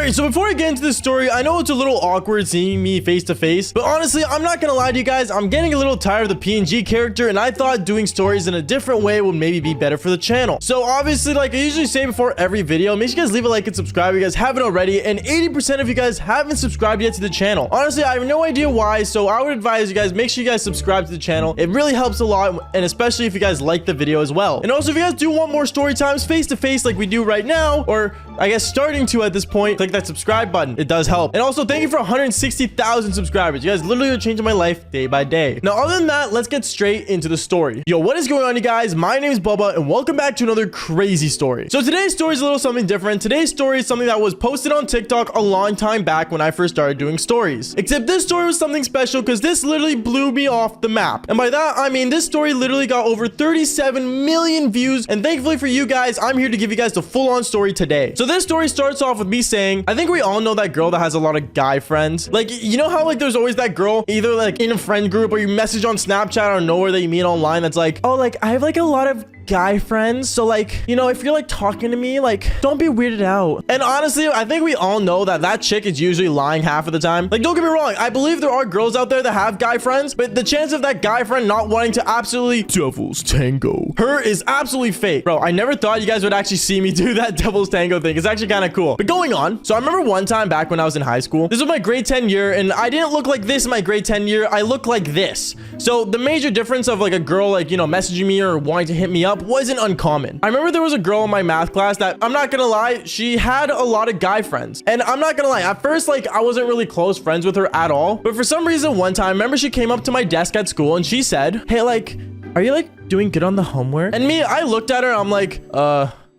Alright, so before I get into this story, I know it's a little awkward seeing me face to face, but honestly, I'm not gonna lie to you guys, I'm getting a little tired of the PNG character, and I thought doing stories in a different way would maybe be better for the channel. So obviously, like I usually say before every video, make sure you guys leave a like and subscribe if you guys haven't already, and 80% of you guys haven't subscribed yet to the channel. Honestly, I have no idea why, so I would advise you guys, make sure you guys subscribe to the channel. It really helps a lot, and especially if you guys like the video as well. And also, if you guys do want more story times face to face like we do right now, or I guess starting to at this point, click that subscribe button. It does help. And also, thank you for 160,000 subscribers. You guys literally are changing my life day by day. Now, other than that, let's get straight into the story. Yo, what is going on, you guys? My name is Bubba, and welcome back to another crazy story. So today's story is a little something different. Today's story is something that was posted on TikTok a long time back when I first started doing stories. Except this story was something special because this literally blew me off the map. And by that, I mean this story literally got over 37 million views. And thankfully for you guys, I'm here to give you guys the full-on story today. So this story starts off with me saying, I think we all know that girl that has a lot of guy friends. Like, you know how like there's always that girl either like in a friend group or you message on Snapchat out of nowhere that you meet online that's like, oh, like I have like a lot of guy friends, so like, you know, if you're like talking to me, like don't be weirded out. And honestly, I think we all know that that chick is usually lying half of the time. Like, don't get me wrong, I believe there are girls out there that have guy friends, but the chance of that guy friend not wanting to absolutely devil's tango her is absolutely fake. Bro, I never thought you guys would actually see me do that devil's tango thing. It's actually kind of cool. But going on, so I remember one time back when I was in high school, this was my grade 10 year, and I didn't look like this in my grade 10 year. I looked like this. So the major difference of like a girl like, you know, messaging me or wanting to hit me up wasn't uncommon. I remember there was a girl in my math class that, I'm not gonna lie, she had a lot of guy friends. And I'm not gonna lie, at first, like, I wasn't really close friends with her at all. But for some reason, one time, I remember she came up to my desk at school and she said, hey, like, are you like doing good on the homework? And me, I looked at her, I'm like,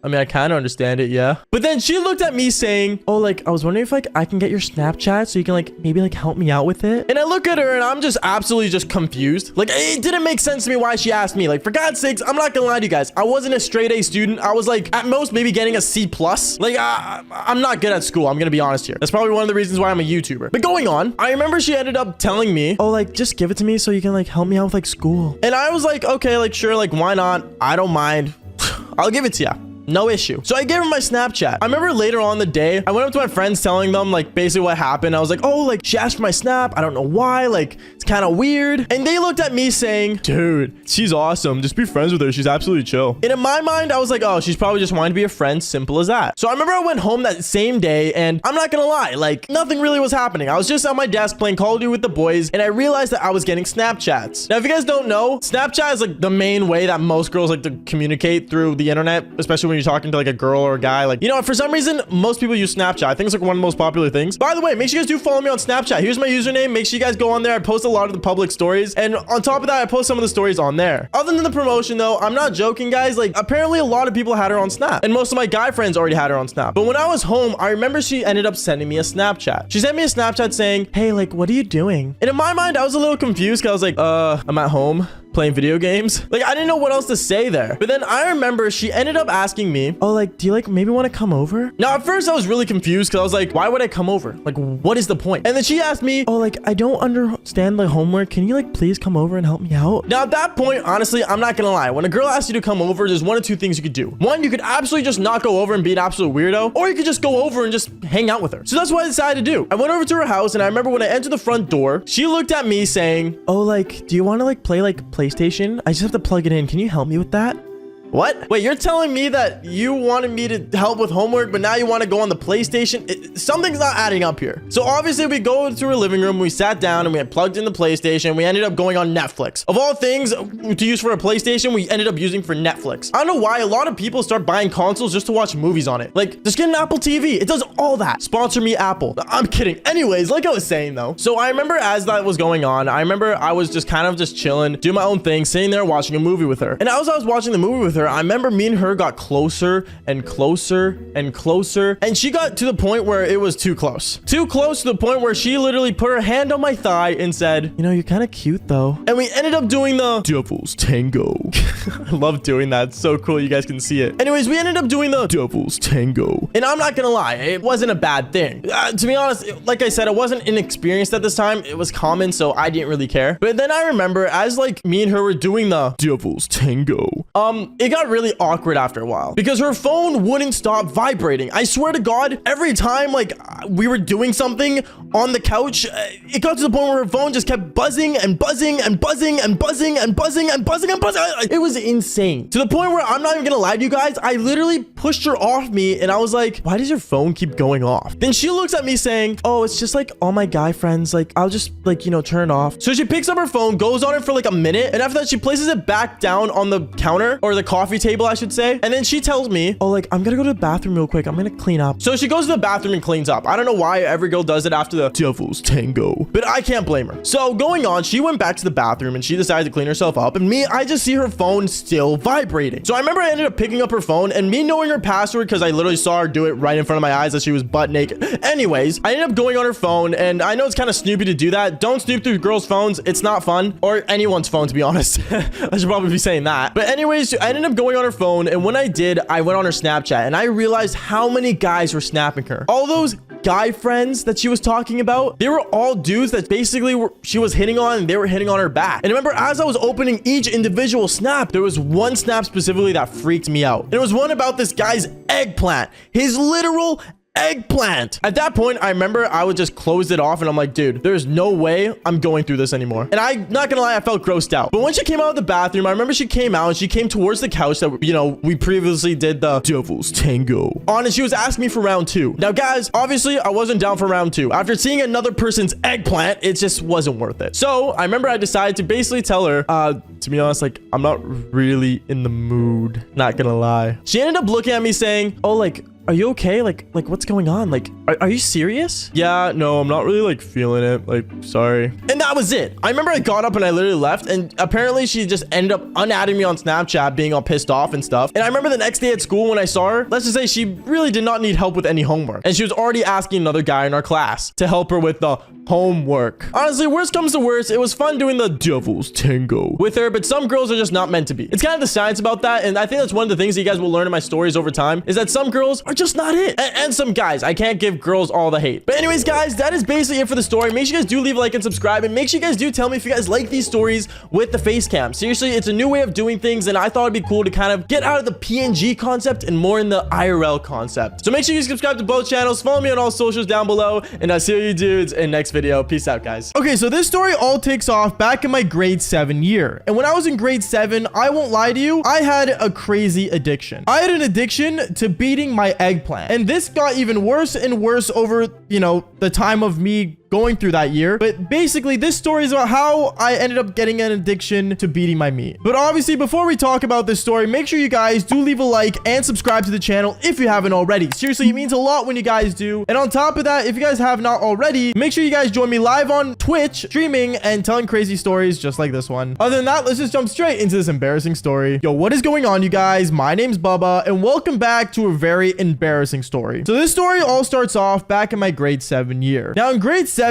I mean, I kind of understand it, yeah. But then she looked at me saying, oh, like, I was wondering if, like, I can get your Snapchat so you can, like, maybe, like, help me out with it. And I look at her and I'm just absolutely just confused. Like, it didn't make sense to me why she asked me. Like, for God's sakes, I'm not gonna lie to you guys. I wasn't a straight A student. I was, like, at most, maybe getting a C+. Like, I'm not good at school. I'm gonna be honest here. That's probably one of the reasons why I'm a YouTuber. But going on, I remember she ended up telling me, oh, like, just give it to me so you can, like, help me out with, like, school. And I was like, okay, like, sure, like, why not? I don't mind. I'll give it to ya. No issue. So I gave her my Snapchat. I remember later on the day, I went up to my friends telling them like basically what happened. I was like, oh, like she asked for my Snap. I don't know why. Like it's kind of weird. And they looked at me saying, dude, she's awesome. Just be friends with her. She's absolutely chill. And in my mind, I was like, oh, she's probably just wanting to be a friend. Simple as that. So I remember I went home that same day and I'm not gonna lie, like nothing really was happening. I was just at my desk playing Call of Duty with the boys and I realized that I was getting Snapchats. Now, if you guys don't know, Snapchat is like the main way that most girls like to communicate through the internet, especially when you're talking to like a girl or a guy. Like, you know, for some reason, most people use Snapchat. I think it's like one of the most popular things. By the way, make sure you guys do follow me on Snapchat. Here's my username. Make sure you guys go on there. I post a lot of the public stories. And on top of that, I post some of the stories on there. Other than the promotion though, I'm not joking, guys. Like, apparently a lot of people had her on Snap. And most of my guy friends already had her on Snap. But when I was home, I remember she ended up sending me a Snapchat. She sent me a Snapchat saying, hey, like, what are you doing? And in my mind, I was a little confused because I was like, I'm at home playing video games. Like, I didn't know what else to say there. But then I remember she ended up asking me, oh, like, do you like maybe want to come over? Now, at first I was really confused because I was like, why would I come over? Like, what is the point? And then she asked me, oh, like, I don't understand the homework. Can you like please come over and help me out? Now, at that point, honestly, I'm not gonna lie. When a girl asks you to come over, there's one of two things you could do. One, you could absolutely just not go over and be an absolute weirdo, or you could just go over and just hang out with her. So that's what I decided to do. I went over to her house and I remember when I entered the front door, she looked at me saying, oh, like, do you want to like play like PlayStation? I just have to plug it in. Can you help me with that? What? Wait, you're telling me that you wanted me to help with homework, but now you want to go on the PlayStation? Something's not adding up here. So obviously we go to her living room, we sat down and we had plugged in the PlayStation. We ended up going on Netflix. Of all things to use for a PlayStation, we ended up using for Netflix. I don't know why a lot of people start buying consoles just to watch movies on it. Like, just get an Apple TV. It does all that. Sponsor me, Apple. I'm kidding. Anyways, like I was saying though. So I remember as that was going on, I remember I was just kind of just chilling, doing my own thing, sitting there watching a movie with her. And as I was watching the movie with her, I remember me and her got closer and closer and closer. And she got to the point where it was too close. Too close to the point where she literally put her hand on my thigh and said, you know, you're kind of cute though. And we ended up doing the devil's tango. I love doing that. It's so cool. You guys can see it. Anyways, we ended up doing the devil's tango. And I'm not gonna lie, it wasn't a bad thing. To be honest, like I said, I wasn't inexperienced at this time. It was common, so I didn't really care. But then I remember as like me and her were doing the devil's tango, it got really awkward after a while because her phone wouldn't stop vibrating. I swear to God, every time like we were doing something on the couch, it got to the point where her phone just kept buzzing and buzzing and buzzing and buzzing and buzzing and buzzing and buzzing. It was insane, to the point where I'm not even gonna lie to you guys, I literally pushed her off me and I was like, why does your phone keep going off? Then she looks at me saying, oh, it's just like all my guy friends, like I'll just like, you know, turn it off. So she picks up her phone, goes on it for like a minute, and after that she places it back down on the counter, or the coffee table I should say, and then she tells me, oh, like I'm gonna go to the bathroom real quick, I'm gonna clean up. So she goes to the bathroom and cleans up. I don't know why every girl does it after the devil's tango, but I can't blame her. So going on, she went back to the bathroom and she decided to clean herself up, and me, I just see her phone still vibrating. So I remember I ended up picking up her phone, and me knowing her password, because I literally saw her do it right in front of my eyes as she was butt naked. Anyways, I ended up going on her phone, and I know it's kind of snoopy to do that. Don't snoop through girls' phones. It's not fun, or anyone's phone, to be honest. I should probably be saying that. But anyways, I ended up going on her phone, and when I did, I went on her Snapchat, and I realized how many guys were snapping her. All those guy friends that she was talking about, they were all dudes that basically she was hitting on, and they were hitting on her back. And remember, as I was opening each individual snap, there was one snap specifically that freaked me out. And it was one about this guy's eggplant, his literal eggplant. At that point, I remember I would just close it off, and I'm like, dude, there's no way I'm going through this anymore. And I'm not gonna lie, I felt grossed out. But when she came out of the bathroom, I remember she came out and she came towards the couch that, you know, we previously did the devil's tango on, and she was asking me for round 2. Now guys, obviously I wasn't down for round 2. After seeing another person's eggplant, it just wasn't worth it. So I remember I decided to basically tell her, to be honest, like I'm not really in the mood, not gonna lie. She ended up looking at me saying, oh, like, are you okay? Like what's going on? Like, are you serious? Yeah, no, I'm not really like feeling it. Like, sorry. And that was it. I remember I got up and I literally left, and apparently she just ended up unadding me on Snapchat, being all pissed off and stuff. And I remember the next day at school when I saw her, let's just say she really did not need help with any homework. And she was already asking another guy in our class to help her with the homework. Honestly, worst comes to worst, it was fun doing the devil's tango with her, but some girls are just not meant to be. It's kind of the science about that, and I think that's one of the things that you guys will learn in my stories over time, is that some girls are just not it. And some guys, I can't give girls all the hate. But anyways, guys, that is basically it for the story. Make sure you guys do leave a like and subscribe, and make sure you guys do tell me if you guys like these stories with the face cam. Seriously, it's a new way of doing things, and I thought it'd be cool to kind of get out of the PNG concept and more in the IRL concept. So make sure you subscribe to both channels, follow me on all socials down below, and I'll see you dudes in next video. Peace out, guys. Okay, so this story all takes off back in my grade 7 year. And when I was in grade 7, I won't lie to you, I had a crazy addiction. I had an addiction to beating my eggplant. And this got even worse and worse over, you know, the time of me going through that year. But basically, this story is about how I ended up getting an addiction to beating my meat. But obviously, before we talk about this story, make sure you guys do leave a like and subscribe to the channel if you haven't already. Seriously, it means a lot when you guys do. And on top of that, if you guys have not already, make sure you guys join me live on Twitch, streaming and telling crazy stories just like this one. Other than that, let's just jump straight into this embarrassing story. Yo, what is going on, you guys? My name's Bubba, and welcome back to a very embarrassing story. So this story all starts off back in my grade 7 year. Now in grade 7,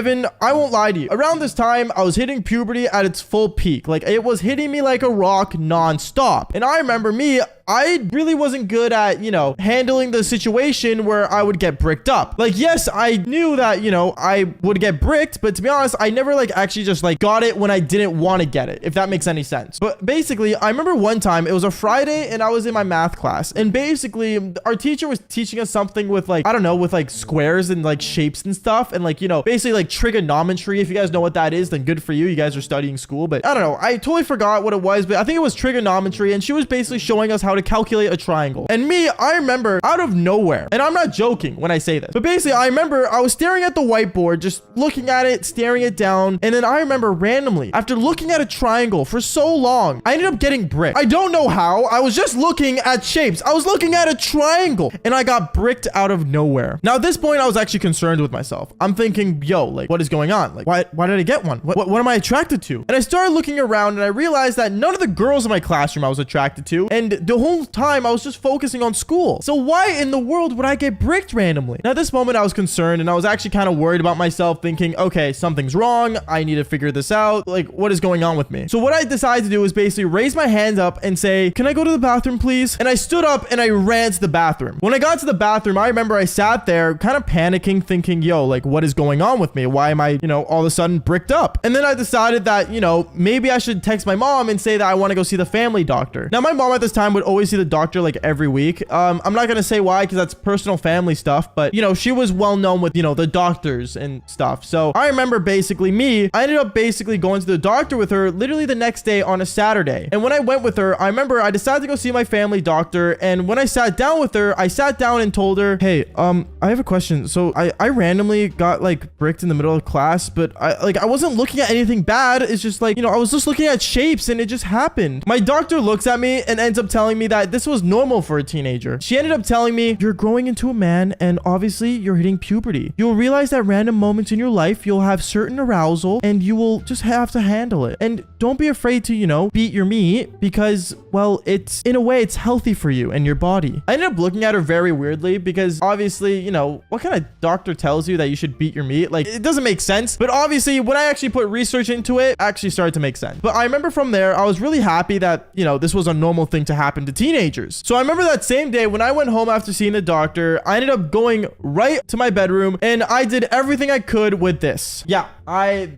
I won't lie to you, around this time I was hitting puberty at its full peak. Like, it was hitting me like a rock non-stop. And I remember me, I really wasn't good at, you know, handling the situation where I would get bricked up. Like, yes, I knew that, you know, I would get bricked, but to be honest, I never like actually just like got it when I didn't want to get it, if that makes any sense. But basically, I remember one time it was a Friday and I was in my math class, and basically our teacher was teaching us something with like, I don't know, with like squares and like shapes and stuff, and like, you know, basically like trigonometry. If you guys know what that is, then good for you. You guys are studying school, but I don't know. I totally forgot what it was, but I think it was trigonometry, and she was basically showing us how to calculate a triangle. And me, I remember out of nowhere, and I'm not joking when I say this, but basically I remember I was staring at the whiteboard, just looking at it, staring it down, and then I remember randomly, after looking at a triangle for so long, I ended up getting bricked. I don't know how. I was just looking at shapes. I was looking at a triangle, and I got bricked out of nowhere. Now at this point, I was actually concerned with myself. I'm thinking, yo, like, what is going on? Like, why did I get one? What am I attracted to? And I started looking around, and I realized that none of the girls in my classroom I was attracted to, and the whole time I was just focusing on school. So why in the world would I get bricked randomly? Now at this moment I was concerned, and I was actually kind of worried about myself, thinking, okay, something's wrong. I need to figure this out. Like, what is going on with me? So what I decided to do was basically raise my hands up and say, can I go to the bathroom, please? And I stood up and I ran to the bathroom. When I got to the bathroom, I remember I sat there kind of panicking, thinking, yo, like, what is going on with with me? Why am I, all of a sudden bricked up? And then I decided that, maybe I should text my mom and say that I want to go see the family doctor. Now, my mom at this time would always see the doctor like every week. I'm not going to say why, because that's personal family stuff, but she was well known with, the doctors and stuff. So I remember basically I ended up basically going to the doctor with her literally the next day on a Saturday. And when I went with her, I remember I decided to go see my family doctor. And when I sat down with her, I sat down and told her, hey, I have a question. So I randomly got like bricked in the middle of class, but I wasn't looking at anything bad. It's just like, I was just looking at shapes and it just happened. My doctor looks at me and ends up telling me that this was normal for a teenager. She ended up telling me, you're growing into a man and obviously you're hitting puberty. You'll realize that random moments in your life, you'll have certain arousal and you will just have to handle it. And don't be afraid to, beat your meat because, well, it's in a way it's healthy for you and your body. I ended up looking at her very weirdly because obviously, what kind of doctor tells you that you should beat your meat? Like, it doesn't make sense. But obviously, when I actually put research into it, actually started to make sense. But I remember from there, I was really happy that, this was a normal thing to happen to teenagers. So I remember that same day when I went home after seeing the doctor, I ended up going right to my bedroom and I did everything I could with this. Yeah,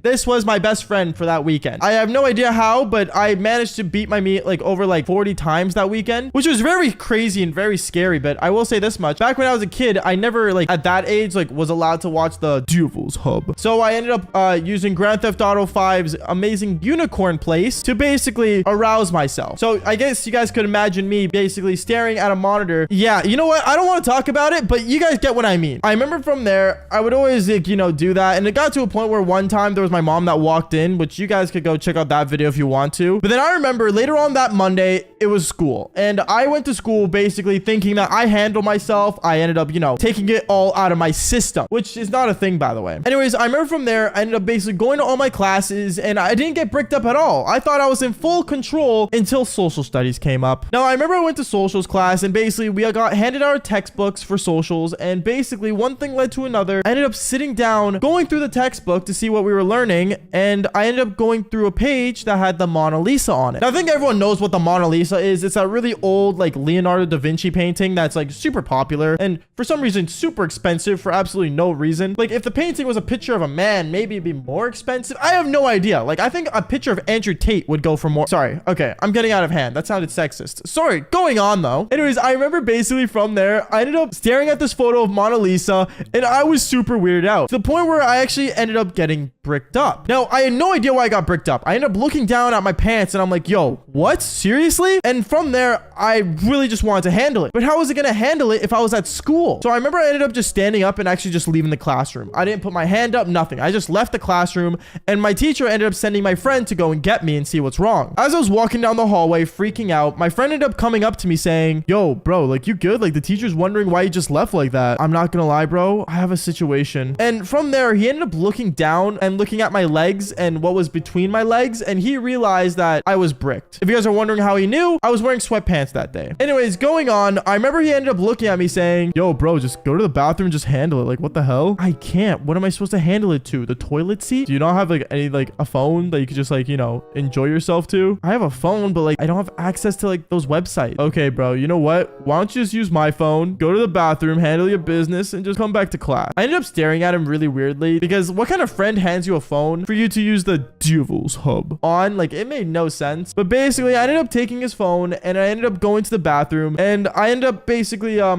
this was my best friend for that weekend. I have no idea how, but I managed to beat my meat like over like 40 times that weekend, which was very crazy and very scary. But I will say this much. Back when I was a kid, I never like at that age, like was allowed to watch the Devil's Hub. So I ended up using Grand Theft Auto 5's amazing unicorn place to basically arouse myself. So I guess you guys could imagine me basically staring at a monitor. Yeah, you know what? I don't want to talk about it, but you guys get what I mean. I remember from there, I would always like, do that. And it got to a point where one time there was my mom that walked in, which you guys could go check out that video if you want to. But then I remember later on that Monday, it was school. And I went to school basically thinking that I handle myself. I ended up, taking it all out of my system, which is not a thing, by the way. Anyways, I remember from there, I ended up basically going to all my classes and I didn't get bricked up at all. I thought I was in full control until social studies came up. Now, I remember I went to socials class and basically we got handed our textbooks for socials. And basically one thing led to another. I ended up sitting down, going through the textbook to see what we were learning. And I ended up going through a page that had the Mona Lisa on it. Now, I think everyone knows what the Mona Lisa is. It's a really old, like Leonardo da Vinci painting that's like super popular and for some reason super expensive for absolutely no reason. Like if the painting was a picture of a man, maybe it'd be more expensive. I have no idea. Like I think a picture of Andrew Tate would go for more. Sorry. Okay. I'm getting out of hand. That sounded sexist. Sorry. Going on though. Anyways, I remember basically from there, I ended up staring at this photo of Mona Lisa and I was super weirded out to the point where I actually ended up getting bricked up. Now, I had no idea why I got bricked up. I ended up looking down at my pants and I'm like, yo, what? Seriously? And from there, I really just wanted to handle it. But how was I going to handle it if I was at school? So I remember I ended up just standing up and actually just leaving the classroom. I didn't put my hand up, nothing. I just left the classroom and my teacher ended up sending my friend to go and get me and see what's wrong. As I was walking down the hallway, freaking out, my friend ended up coming up to me saying, yo, bro, like you good? Like the teacher's wondering why you just left like that. I'm not going to lie, bro. I have a situation. And from there, he ended up looking down and looking at my legs and what was between my legs. And he realized that I was bricked. If you guys are wondering how he knew, I was wearing sweatpants that day. Anyways, going on, I remember he ended up looking at me saying, yo, bro, just go to the bathroom and just handle it. Like, what the hell? I can't. What am I supposed to handle it to? The toilet seat? Do you not have like any like a phone that you could just like, enjoy yourself to? I have a phone, but like I don't have access to like those websites. Okay, bro, you know what? Why don't you just use my phone, go to the bathroom, handle your business, and just come back to class? I ended up staring at him really weirdly because what kind of friend hands you a phone for you to use the Devil's Hub on? Like, it made no sense. But basically, I ended up taking his phone and I ended up going to the bathroom and I ended up basically, I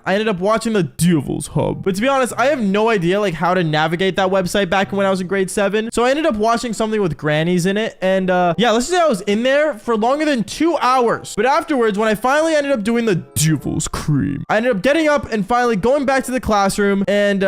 ended up watching the Devil's Hub. But to be honest, I have no idea like how to navigate that website back when I was in grade 7. So I ended up watching something with grannies in it. And yeah, let's just say I was in there for longer than 2 hours. But afterwards, when I finally ended up doing the Devil's Cream, I ended up getting up and finally going back to the classroom. And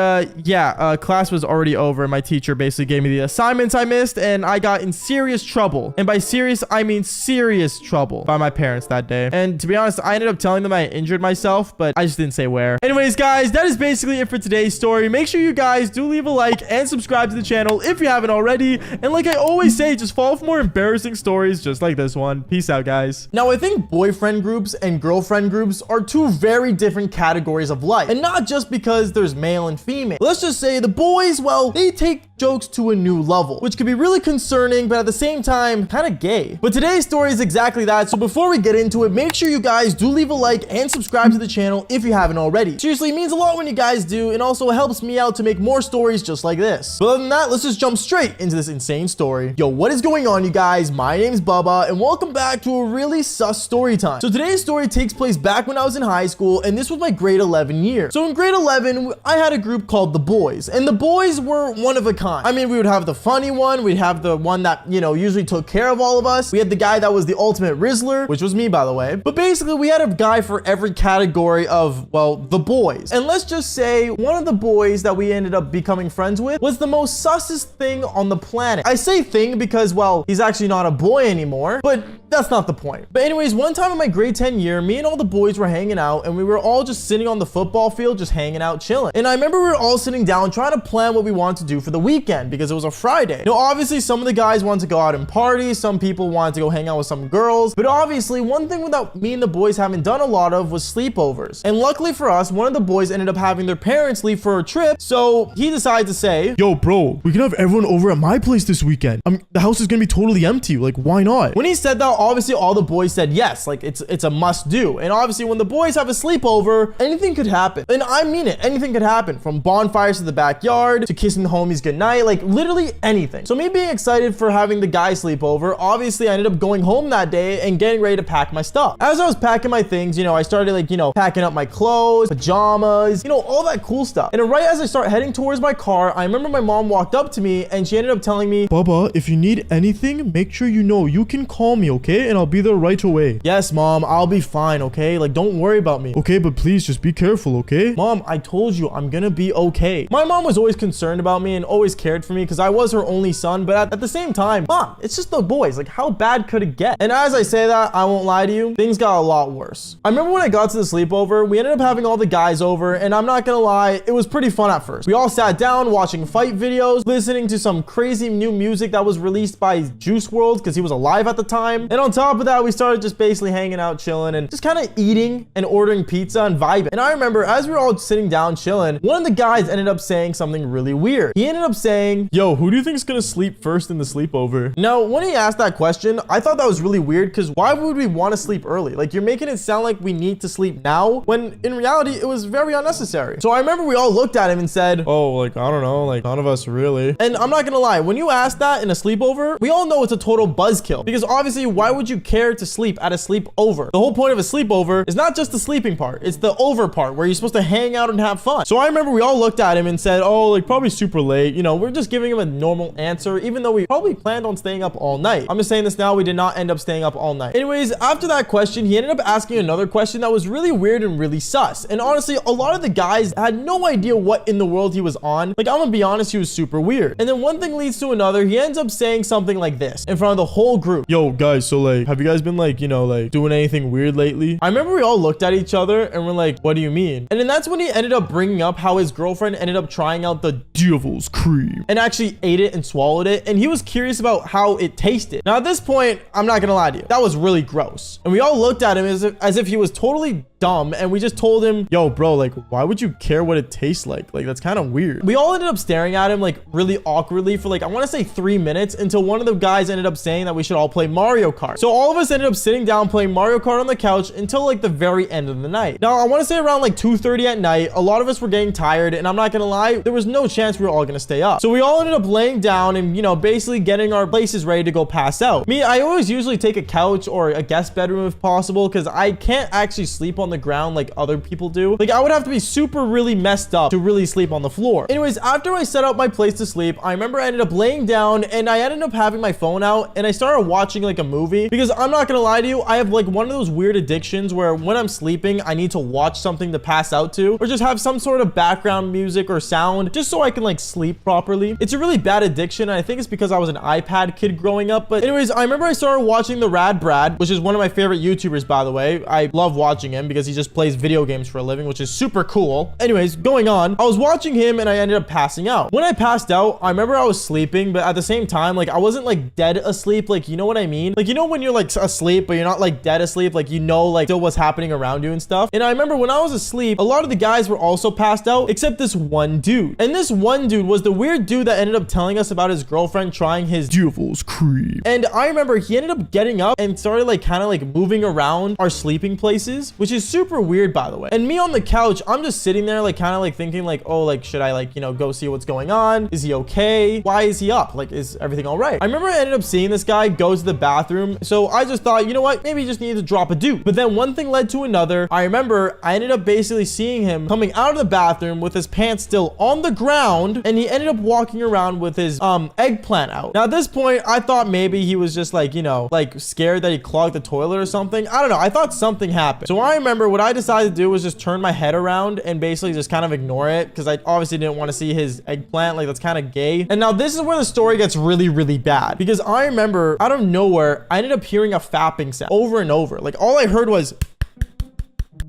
class was already over. My teacher basically gave me the assignments I missed and I got in serious trouble. And by serious, I mean serious trouble by my parents that day. And to be honest, I ended up telling them I injured myself, but I just didn't say where. Anyways, guys, that is basically it for today's story. Make sure you guys do leave a like and subscribe to the channel if you haven't already. And like I always say, just follow for more embarrassing stories just like this one. Peace out, guys. Now, I think boyfriend groups and girlfriend groups are two very different categories of life. And not just because there's male and female. Let's just say the boys, well, they take jokes jokes to a new level, which could be really concerning, but at the same time, kind of gay. But today's story is exactly that. So before we get into it, make sure you guys do leave a like and subscribe to the channel if you haven't already. Seriously, it means a lot when you guys do, and also it helps me out to make more stories just like this. But other than that, let's just jump straight into this insane story. Yo, what is going on, you guys? My name's Bubba, and welcome back to a really sus story time. So today's story takes place back when I was in high school, and this was my grade 11 year. So in grade 11, I had a group called the boys, and the boys were one of a kind. I mean, we would have the funny one, we'd have the one that, you know, usually took care of all of us. We had the guy that was the ultimate Rizzler, which was me, by the way. But basically, we had a guy for every category of, well, the boys. And let's just say one of the boys that we ended up becoming friends with was the most sussest thing on the planet. I say thing because, well, he's actually not a boy anymore, but that's not the point. But anyways, one time in my grade 10 year, me and all the boys were hanging out, and we were all just sitting on the football field, just hanging out, chilling. And I remember we were all sitting down trying to plan what we wanted to do for the weekend because it was a Friday. Now, obviously, some of the guys wanted to go out and party. Some people wanted to go hang out with some girls. But obviously, one thing that me and the boys haven't done a lot of was sleepovers. And luckily for us, one of the boys ended up having their parents leave for a trip. So he decided to say, yo, bro, we can have everyone over at my place this weekend. The house is going to be totally empty. Like, why not? When he said that, obviously, all the boys said yes. Like, it's a must do. And obviously, when the boys have a sleepover, anything could happen. And I mean it. Anything could happen. From bonfires to the backyard to kissing the homies goodnight. Like, literally anything. So me being excited for having the guys sleepover, obviously, I ended up going home that day and getting ready to pack my stuff. As I was packing my things, you know, I started like, you know, packing up my clothes, pajamas, you know, all that cool stuff. And right as I start heading towards my car, I remember my mom walked up to me and she ended up telling me, Bubba, if you need anything, make sure you know you can call me, okay? And I'll be there right away. Yes, mom, I'll be fine, okay? Like, don't worry about me. Okay, but please just be careful, okay? Mom, I told you I'm gonna be okay. My mom was always concerned about me and always cared for me because I was her only son, but at the same time, mom, it's just the boys. Like, how bad could it get? And as I say that, I won't lie to you, things got a lot worse. I remember when I got to the sleepover, we ended up having all the guys over, and I'm not gonna lie, it was pretty fun at first. We all sat down watching fight videos, listening to some crazy new music that was released by Juice WRLD because he was alive at the time. And on top of that, we started just basically hanging out, chilling, and just kind of eating and ordering pizza and vibing. And I remember as we were all sitting down chilling, one of the guys ended up saying something really weird. He ended up saying, yo, who do you think is gonna sleep first in the sleepover? Now, when he asked that question, I thought that was really weird because why would we want to sleep early? Like, you're making it sound like we need to sleep now when in reality it was very unnecessary. So I remember we all looked at him and said, oh, like, I don't know, like, none of us really. And I'm not gonna lie, when you ask that in a sleepover, we all know it's a total buzzkill because obviously, why would you care to sleep at a sleepover? The whole point of a sleepover is not just the sleeping part, it's the over part where you're supposed to hang out and have fun. So I remember we all looked at him and said, oh, like, probably super late. You know, we're just giving him a normal answer, even though we probably planned on staying up all night. I'm just saying this now, we did not end up staying up all night. Anyways, after that question, he ended up asking another question that was really weird and really sus. And honestly, a lot of the guys had no idea what in the world he was on. Like, I'm gonna be honest, he was super weird. And then one thing leads to another. He ends up saying something like this in front of the whole group. Yo, guys, so like, have you guys been like, you know, like doing anything weird lately? I remember we all looked at each other and we're like, what do you mean? And then that's when he ended up bringing up how his girlfriend ended up trying out the devil's cream and actually ate it and swallowed it. And he was curious about how it tasted. Now, at this point, I'm not gonna lie to you, that was really gross. And we all looked at him as if he was totally dumb, and we just told him, yo, bro, like, why would you care what it tastes like? Like, that's kind of weird. We all ended up staring at him like really awkwardly for like, I want to say 3 minutes, until one of the guys ended up saying that we should all play Mario Kart. So all of us ended up sitting down playing Mario Kart on the couch until like the very end of the night. Now, I want to say around like 2:30 at night, a lot of us were getting tired, and I'm not gonna lie, there was no chance we were all gonna stay up. So we all ended up laying down and, you know, basically getting our places ready to go pass out. Me, I always usually take a couch or a guest bedroom if possible, because I can't actually sleep on the ground like other people do. Like, I would have to be super really messed up to really sleep on the floor. Anyways, after I set up my place to sleep, I remember I ended up laying down and I ended up having my phone out and I started watching like a movie, because I'm not gonna lie to you, I have like one of those weird addictions where when I'm sleeping, I need to watch something to pass out to, or just have some sort of background music or sound just so I can like sleep properly. It's a really bad addiction, and I think it's because I was an iPad kid growing up. But anyways, I remember I started watching The Rad Brad, which is one of my favorite YouTubers, by the way. I love watching him because he just plays video games for a living, which is super cool. Anyways, going on, I was watching him and I ended up passing out. When I passed out, I remember I was sleeping, but at the same time, like I wasn't like dead asleep. Like, you know what I mean? Like, you know, when you're like asleep, but you're not like dead asleep, like, you know, like still what's happening around you and stuff. And I remember when I was asleep, a lot of the guys were also passed out, except this one dude. And this one dude was the weird dude that ended up telling us about his girlfriend trying his devil's cream. And I remember he ended up getting up and started like kind of like moving around our sleeping places, which is super weird, by the way. And me on the couch, I'm just sitting there like kind of like thinking like, oh, like, should I like, you know, go see what's going on? Is he okay? Why is he up? Like, is everything all right? I remember I ended up seeing this guy go to the bathroom. So I just thought, you know what? Maybe he just needed to drop a dude. But then one thing led to another. I remember I ended up basically seeing him coming out of the bathroom with his pants still on the ground, and he ended up walking around with his eggplant out. Now at this point, I thought maybe he was just like, you know, like scared that he clogged the toilet or something. I don't know. I thought something happened. So I remember what I decided to do was just turn my head around and basically just kind of ignore it, because I obviously didn't want to see his eggplant. Like, that's kind of gay. And now this is where the story gets really, really bad, because I remember out of nowhere, I ended up hearing a fapping sound over and over. Like, all I heard was...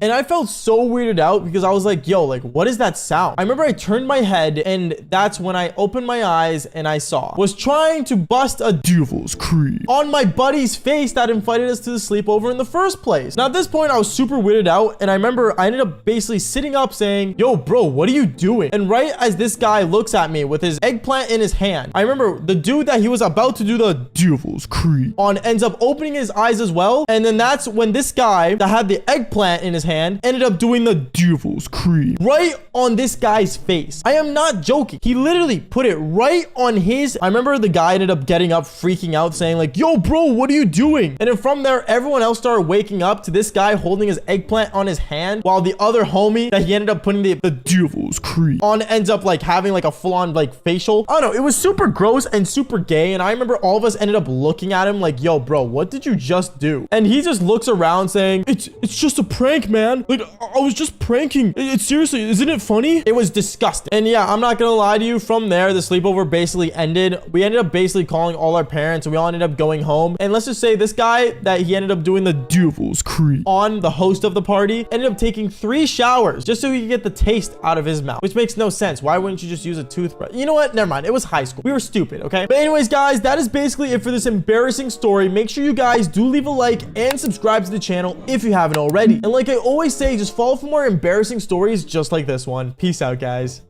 And I felt so weirded out because I was like, yo, like, what is that sound? I remember I turned my head, and that's when I opened my eyes and I was trying to bust a devil's cream on my buddy's face that invited us to the sleepover in the first place. Now at this point, I was super weirded out, and I remember I ended up basically sitting up saying, yo, bro, what are you doing? And right as this guy looks at me with his eggplant in his hand, I remember the dude that he was about to do the devil's cream on ends up opening his eyes as well. And then that's when this guy that had the eggplant in his hand ended up doing the devil's cream right on this guy's face. I am not joking. He literally put it right on his... I remember the guy ended up getting up, freaking out, saying like, yo, bro, what are you doing? And then from there, everyone else started waking up to this guy holding his eggplant on his hand, while the other homie that he ended up putting the devil's cream on ends up like having like a full-on like facial. I don't know. It was super gross and super gay. And I remember all of us ended up looking at him like, yo, bro, what did you just do? And he just looks around saying, it's just a prank, man. Like, I was just pranking. It's seriously, isn't it funny? It was disgusting. And yeah, I'm not gonna lie to you, from there, the sleepover basically ended. We ended up basically calling all our parents, and we all ended up going home. And let's just say this guy that he ended up doing the devil's cream on, the host of the party, ended up taking 3 showers just so he could get the taste out of his mouth, which makes no sense. Why wouldn't you just use a toothbrush? You know what? Never mind. It was high school. We were stupid, okay? But anyways, guys, that is basically it for this embarrassing story. Make sure you guys do leave a like and subscribe to the channel if you haven't already. And like I always say, just follow for more embarrassing stories just like this one. Peace out, guys.